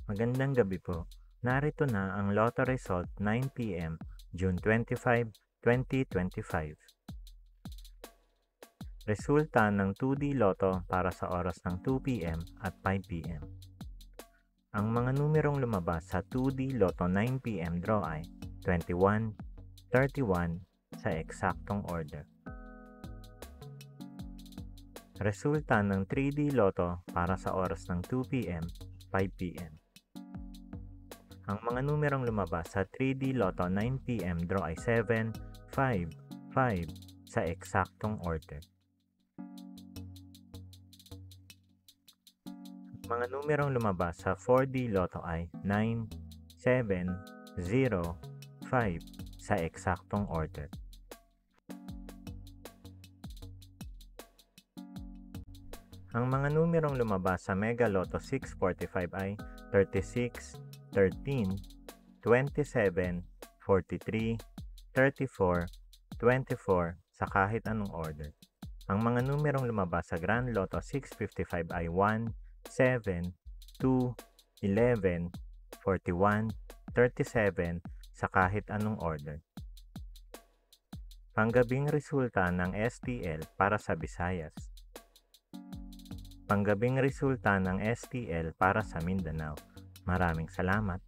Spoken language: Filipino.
Magandang gabi po. Narito na ang Lotto result 9 p.m. June 25, 2025. Resulta ng 2D Lotto para sa oras ng 2 p.m. at 5 p.m. Ang mga numerong lumabas sa 2D Lotto 9 p.m. draw ay 21, 31 sa eksaktong order. Resulta ng 3D Lotto para sa oras ng 2 p.m., 5 p.m. Ang mga numerong lumabas sa 3D Lotto 9 p.m. draw ay 7, 5, 5 sa eksaktong order. Ang mga numerong lumabas sa 4D Lotto ay 9, 7, 0, 5 sa eksaktong order. Ang mga numerong lumabas sa Mega Lotto 645 ay 36, 13, 27, 43, 34, 24 sa kahit anong order. Ang mga numerong lumabas sa Grand Lotto 655 ay 1, 7, 2, 11, 41, 37 sa kahit anong order. Panggabing resulta ng STL para sa Visayas. Panggabing resulta ng STL para sa Mindanao. Maraming salamat.